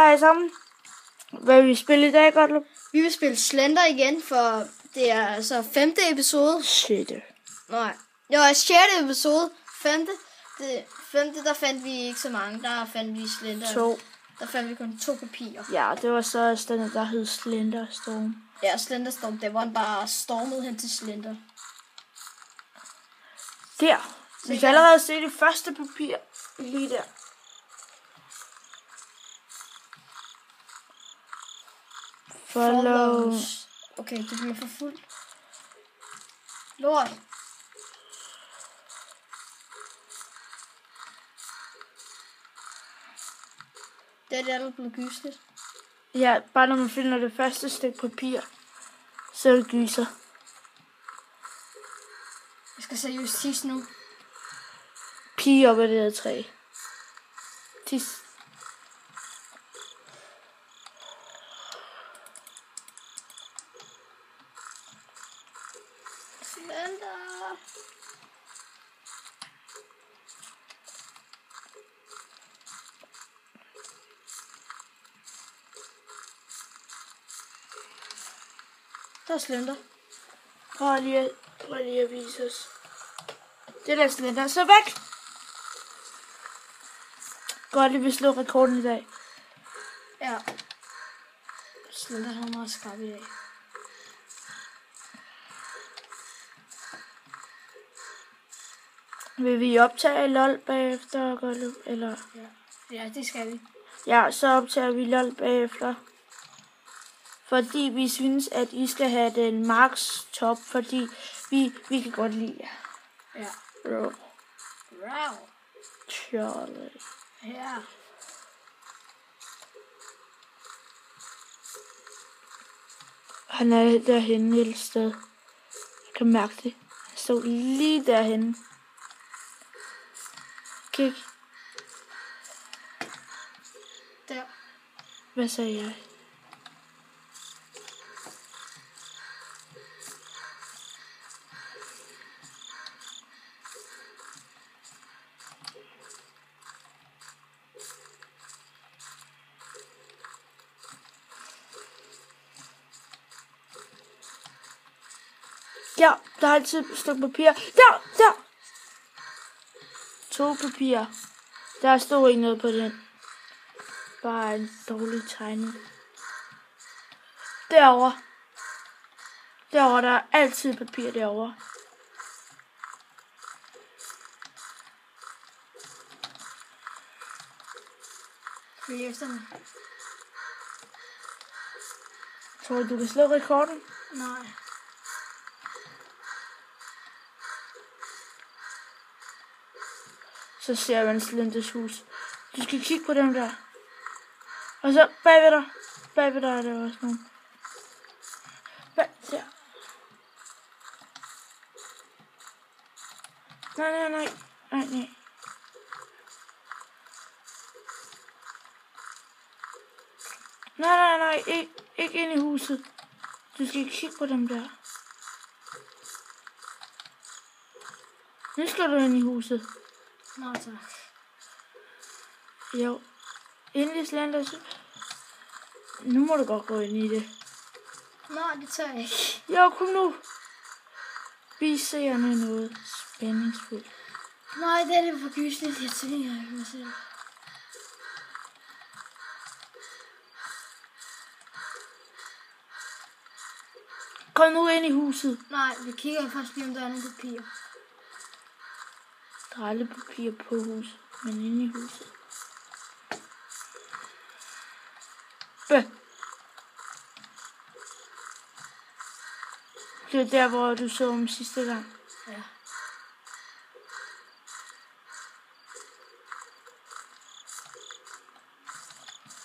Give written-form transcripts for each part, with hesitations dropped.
Hej sammen. Hvad vil vi spille i dag, Gottlieb? Vi vil spille Slender igen, for det er altså 5. episode. Shit. Nej, det var 6. episode. 5. Der fandt vi ikke så mange. Der fandt vi Slender. 2. Der fandt vi kun 2 papirer. Ja, det var så også den, der hed Slenderstorm. Ja, Slenderstorm. Det var bare stormet hen til Slender. Der. Vi kan allerede se det første papir lige der. Follow. Okay, det bliver for fuldt. Lort. Det er det, der blevet gysligt. Ja, bare når man finder det første stykke papir, så er det gyser. Jeg skal seriøst tisse nu. Pige op ad det her træ. Tis. Slender. Der er Slender. Prøv lige at vise os. Det der Slender, så væk! Godt lige, vi slår rekorden i dag. Ja. Slender har meget skarp i dag. Vil vi optage LOL bagefter, Gottlieb? Eller? Ja, det skal vi. Ja, så optager vi LOL bagefter. Fordi vi synes, at I skal have den max top, fordi vi kan godt lide jer. Ja. Bro. Wow. Charlie. Ja. Han er derhenne et sted. Jeg kan mærke det. Han stod lige derhenne. Kig. Der. Hvad sagde jeg? Ja, der er altid et stykke papir. Der! 2 papirer. Der stod ikke noget på den. Bare en dårlig tegning. Derovre, der er altid papir derovre. Følg efter mig. Tror du kan slå rekorden? Nej. Så ser man Slenders hus. Du skal kigge på dem der. Og så bagved dig er der også nogen. Der. Nej. Nej, ikke ind i huset. Du skal kigge på dem der. Nu skal du ind i huset. Nå, tak. Jo. Endelig Slenders. Nu må du godt gå ind i det. Nej, det tager jeg ikke. Jo, kom nu. Vis seerne noget spændingsfuldt. Nej, det er det for gysligt. Jeg tænker ikke mig selv. Kom nu ind i huset. Nej, vi kigger først lige, om der er nogle papirer. Der er aldrig papir på huset, men inde i huset. Det er der, hvor du så om sidste gang. Ja.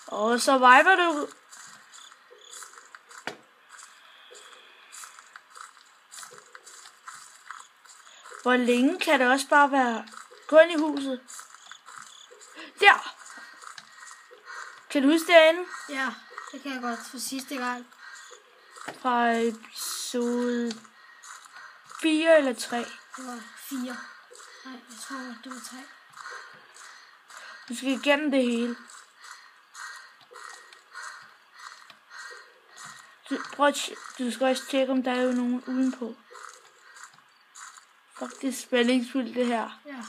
Og så viber du. Hvor længe kan det også bare være kun i huset? Der! Kan du huske derinde? Ja, det kan jeg godt for sidste gang. Fra episode 4 eller 3. Det var 4. Nej, jeg tror, det var 3. Du skal igennem det hele. Du skal også tjekke, om der er jo nogen udenpå. Fuck, det er spændingsfuldt, det her. Ja.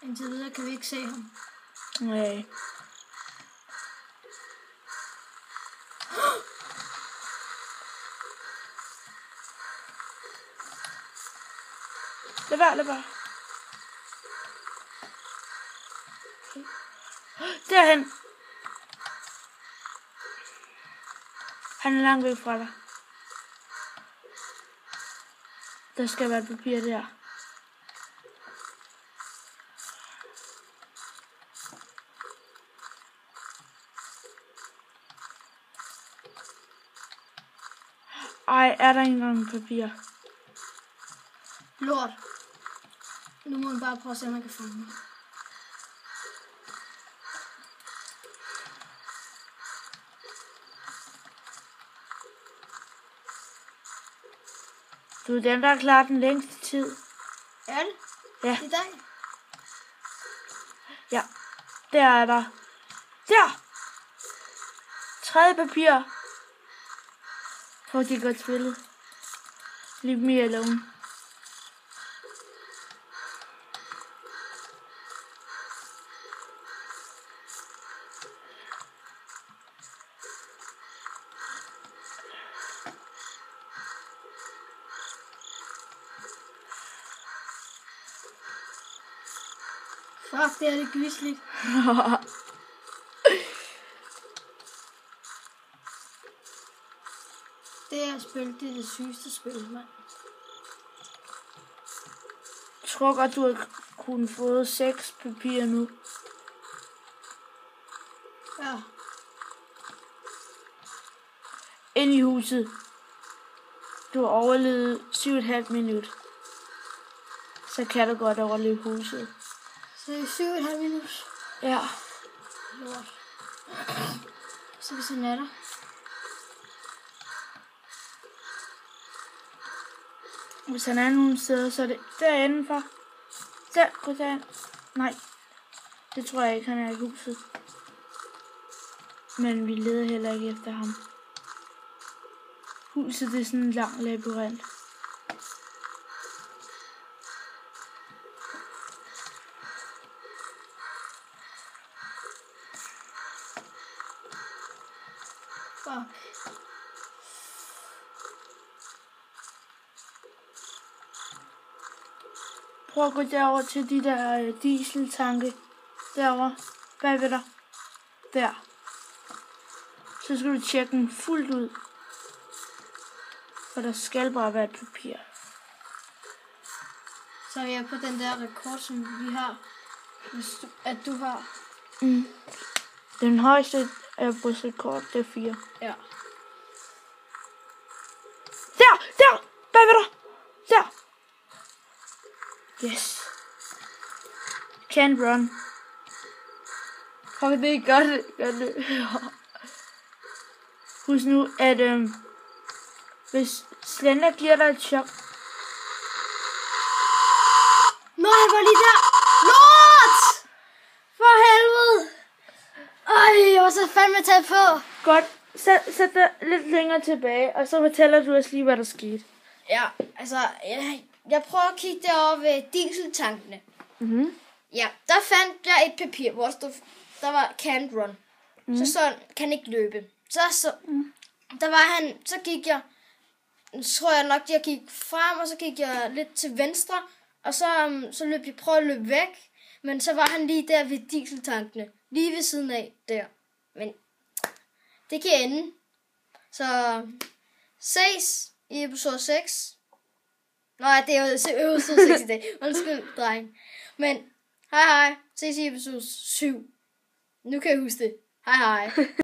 Indtil videre kan vi ikke se ham. Nej. Lad være. Derhen. Han er langt væk fra dig. Der skal være et papir der. Ej, er der ikke engang papir? Lort. Nu må man bare prøve at se, om man kan fange mig. Du er den, der har klaret den længste tid. Er det? Ja. I dag? Ja. Der er der. Der! Tredje papir. Prøv at godt spillet. Leave me alone. Fuck, det er lidt gysligt. Det her spil, det er det sygeste spil, mand. Jeg tror godt, du har kunnet få 6 papirer nu. Ja. Ind i huset. Du har overlevet 7,5 minutter. Så kan du godt overleve huset. Så det er 7,5 minutter. Ja. Lort. Så vi sådan er der. Hvis han er nogen steder, så er det derinde for. Der, gå derind. Nej. Det tror jeg ikke, han er i huset. Men vi leder heller ikke efter ham. Huset, det er sådan en lang labyrint. Fuck. Prøv at gå derover til de der dieseltanke. Derovre. Bagved dig. Der. Så skal du tjekke den fuldt ud. For der skal bare være et papir. Så er jeg på den der rekord, som vi har. At du har. Den højeste rekord, det er 4. Ja. Der! Bagved dig! Der! Yes. Can't run. Fuck, det er godt. Husk nu, at hvis Slender giver dig et chok. Nå, jeg var lige der. Lort! For helvede. Ej, jeg var så fandme tæt på. Godt. Sæt dig lidt længere tilbage, og så fortæller du os lige, hvad der skete. Ja, altså, jeg prøver at kigge derovre ved dieseltankene. Ja, der fandt jeg et papir, hvor der var can't run. Så kan ikke løbe. Der var han, så gik jeg, tror jeg nok, jeg gik frem, og så gik jeg lidt til venstre, og så løb jeg, prøvede at løbe væk, men så var han lige der ved dieseltankene, lige ved siden af der. Men det kan ende. Så ses i episode 6. Nej, det er jo episode 6 i dag. Undskyld, dreng. Men hej. Ses i episode 7. Nu kan jeg huske det. Hej.